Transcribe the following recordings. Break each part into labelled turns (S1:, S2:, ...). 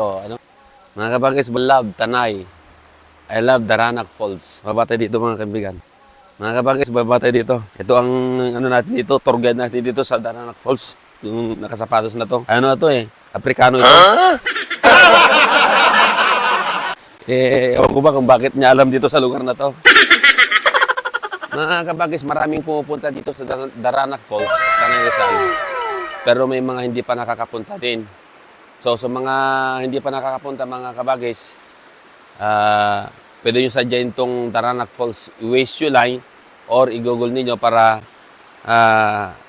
S1: dito. Ano? Mga kabagis, love, Tanay. I love Daranac Falls. Babatay dito mga kaibigan. Mga kabagis, babatay dito. Ito ang ano natin dito, tour guide natin dito sa Daranac Falls. Yung nakasapatos na to. Ano to eh? Afrikano ito. Ewan ko ba kung bakit niya alam dito sa lugar na to. Mga kabagis, maraming pumupunta dito sa Daranac Falls, Tanay Rizal. Pero may mga hindi pa nakakapunta din. So, sa mga hindi pa nakakapunta, mga kabagis, pwede nyo sadyain itong Daranac Falls i-waste nyo line or i-google ninyo para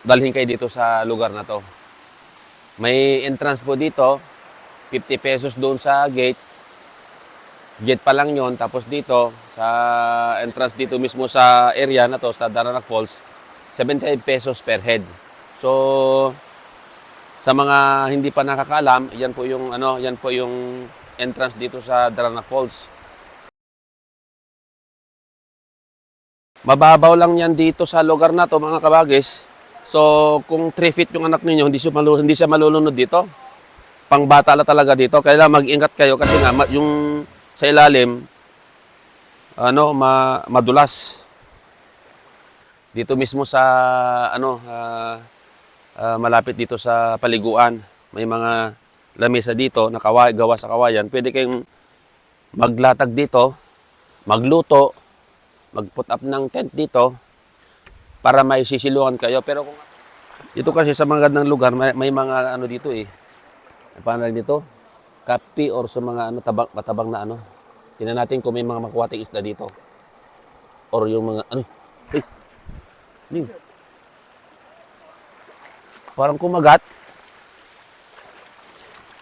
S1: dalhin kayo dito sa lugar na to. May entrance po dito, 50 pesos doon sa gate. Gate pa lang yon. Tapos dito, sa entrance dito mismo sa area na to, sa Daranac Falls, 75 pesos per head. So, sa mga hindi pa nakakaalam, yan po yung entrance dito sa Daranac Falls. Mababaw lang yan dito sa lugar na to, mga kabagis. So, kung 3 feet yung anak ninyo, hindi siya malulunod dito. Pangbata la talaga dito. Kaya mag-ingat kayo kasi nga yung sa ilalim madulas. Dito mismo sa malapit dito sa paliguan, may mga lamesa dito na gawa sa kawayan. Pwede kayong maglatag dito, magluto, mag-put up ng tent dito para may sisilungan kayo. Pero kung dito kasi sa mga gandang lugar, may mga ano dito eh. Paano lang dito? Kapi or sa mga matabang na ano. Tingnan natin kung may mga makuwating isda dito. Or yung mga parang kumagat.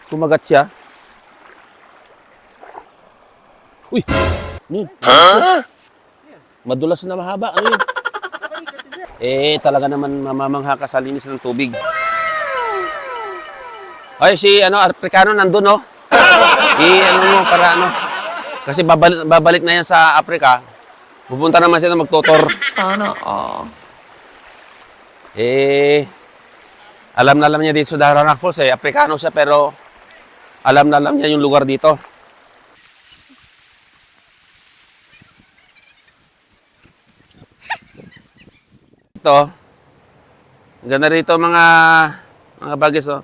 S1: Kumagat siya. Uy! Madulas na mahaba. Ano yun? Talaga naman mamamangha ka sa linis ng tubig. Ay, si Afrikano nandun, no? Para Kasi babalik na yan sa Africa. Pupunta naman siya na magtutor.
S2: Sana,
S1: alam na alam niya dito sa Daranac Falls eh. Afrikano siya pero alam na alam niya yung lugar dito. Ito. Ang ganda rito mga bagis oh.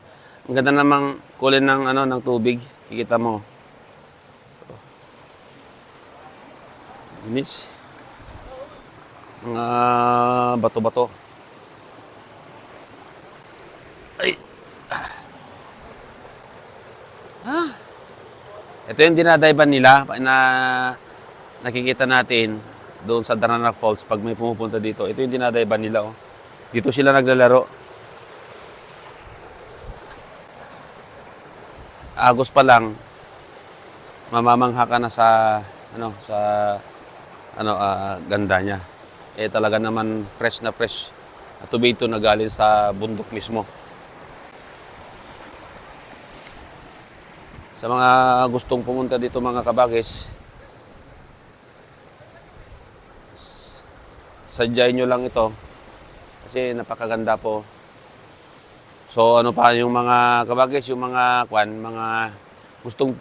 S1: Ang ganda namang kulay ng tubig. Kikita mo. Inis. Mga bato-bato. Ay. Ito yung dinadayban nila na nakikita natin doon sa Daranac Falls pag may pumupunta dito. Ito yung dinadayban nila. Oh. Dito sila naglalaro. Agos pa lang, mamamangha ka na sa ganda niya. Talaga naman fresh na tubig ito na galing sa bundok mismo. Sa mga gustong pumunta dito mga kabagis, sadyain nyo lang ito kasi napakaganda po. So ano pa yung mga kabagis, yung mga gustong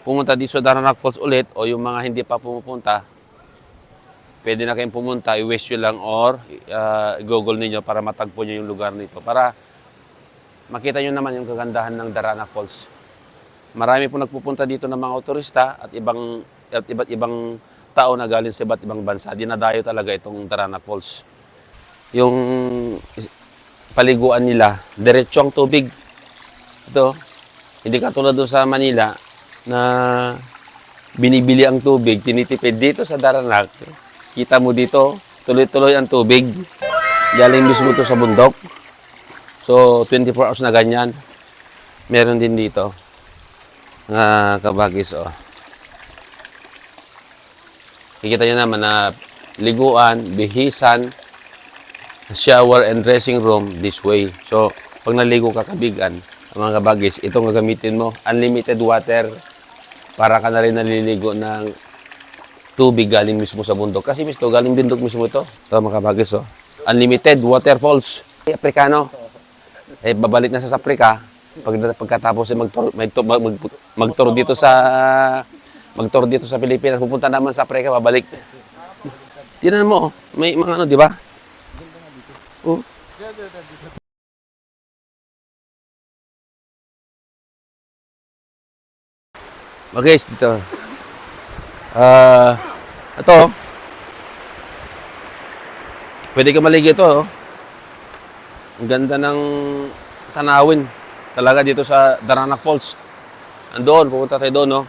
S1: pumunta dito sa Daranac Falls ulit o yung mga hindi pa pumupunta, pwede na kayong pumunta, i-wish nyo lang or i-google ninyo para matagpo nyo yung lugar nito. Para makita nyo naman yung kagandahan ng Daranac Falls. Marami po nagpupunta dito ng mga turista at iba't ibang tao na galing sa iba't ibang bansa. Dinadayo talaga itong Daranac Falls. Yung paliguan nila, diretso ang tubig. Ito, hindi katulad doon sa Manila na binibili ang tubig, tinitipid dito sa Daranac. Kita mo dito, tuloy-tuloy ang tubig. Galing mismo ito sa bundok. So, 24 hours na ganyan. Meron din dito. Kabagis, oh. Kikita nyo naman na liguan, bihisan, shower and dressing room this way. So, pag naligo ka kabigan, mga kabagis, itong gagamitin mo, unlimited water, para ka na rin naliligo ng tubig galing mismo sa bundok. Kasi galing bundok mismo ito. Ito mga kabagis, oh. Unlimited waterfalls. Afrikano. Babalik na sa Africa, Pagkatapos mag-tour dito sa Pilipinas, pupunta naman sa Africa, babalik. Tingnan mo, may mga ano, di ba? Oh. Guys, dito. Ito. Pwede ka maligay ito. Oh. Ang ganda ng tanawin. Talaga dito sa Daranac Falls. Andoon, pupunta tayo doon, no?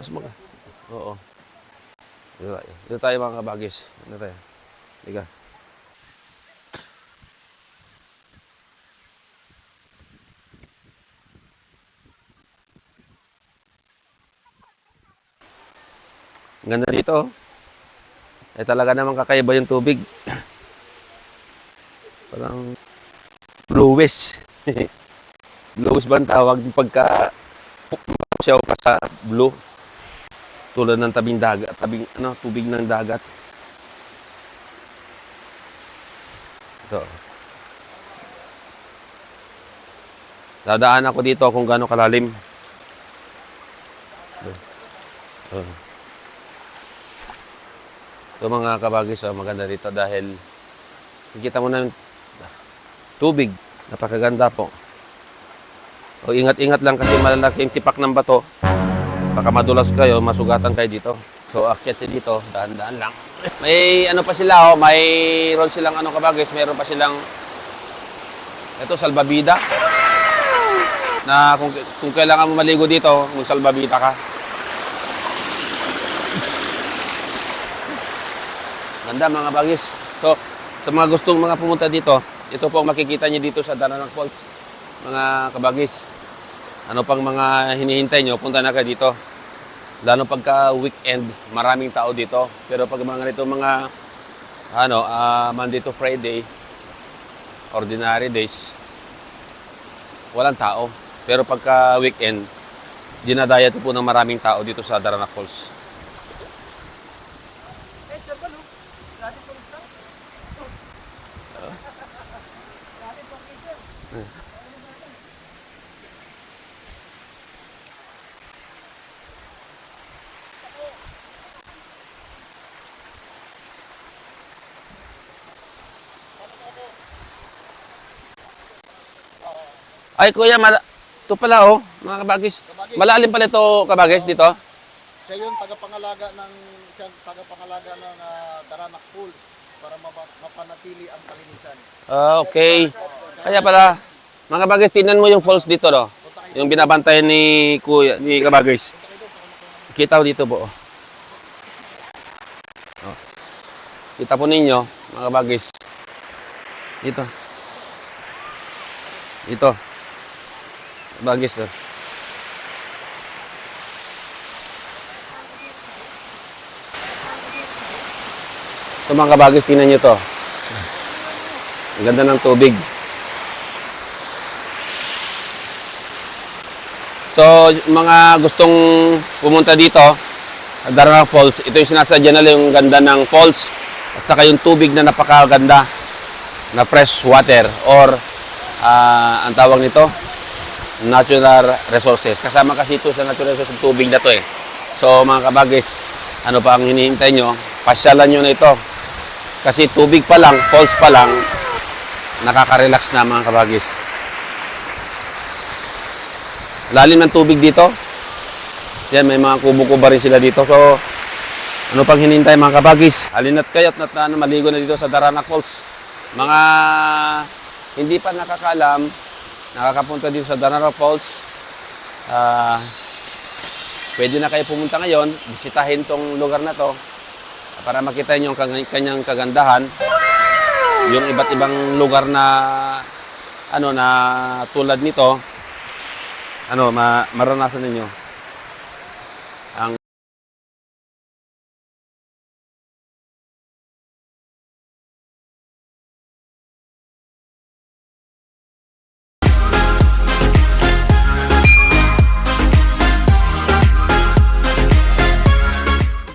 S1: Mas mga. Oo. Dito tayo mga kabagis. Dito tayo. Liga. Ang ganda dito. Oh. Talaga naman kakaiba yung tubig. Parang bluish. Bluish ba ang tawag pagka siyaw ka sa blue? Tulad ng tabing dagat, tubig ng dagat. Ito. Dadaan ako dito kung gaano kalalim. Ito mga kabagis, maganda dito dahil nakikita mo na yung tubig. Napakaganda po. O ingat-ingat lang kasi malalaki yung tipak ng bato. Baka madulas kayo, masugatan kayo dito. So akyat dito, daan-daan lang. May ano pa sila, mayroon silang ano kabagis, mayroon pa silang ito salbabida. Na kung kailangan mo maligo dito, mag-salbabida ka. Ganda mga bagis. So, sa mga gustong mga pumunta dito, ito po ang makikita niyo dito sa Daranac Falls. Mga kabagis. Ano pang mga hinihintay nyo, punta na kayo dito. Lalo pagka weekend, maraming tao dito. Pero pag mga nito mga Monday to Friday, ordinary days, walang tao. Pero pagka weekend, dinadaya po ng maraming tao dito sa Daranac Falls. Ay kuya, ito pala mga kabagis. Malalim pala ito kabagis dito.
S2: Siya yung tagapangalaga ng Daranac Falls para mapanatili ang kalinisan.
S1: Okay. Kaya pala, mga kabagis, tingnan mo yung falls dito, no? Yung binabantayan ni kuya, ni kabagis. Kita ko dito po. Oh. Kita po ninyo, mga kabagis. Dito. Dito. Bagis, oh. Ito mga kabagis, tingnan nyo to. Ang ganda ng tubig. So, mga gustong pumunta dito, Daranac Falls, ito yung sinasadya nila yung ganda ng falls at saka yung tubig na napakaganda na fresh water or ang tawag nito, natural resources. Kasama kasi ito sa natural resources ng tubig na to eh. So, mga kabagis, ano pa ang hinihintay nyo? Pasyalan nyo na ito. Kasi tubig pa lang, falls pa lang, nakaka-relax na mga kabagis. Lalim ng tubig dito. Yan, may mga kubo-kuba rin sila dito. So, ano pang hinihintay mga kabagis? Halina't kayo't maligo na dito sa Daranac Falls. Mga hindi pa nakakaalam, nakakapunta dito sa Daranac Falls. Pwede na kayo pumunta ngayon, bisitahin tong lugar na to para makita niyo ang kanyang kagandahan. Yung iba't ibang lugar na na tulad nito, maranasan ninyo.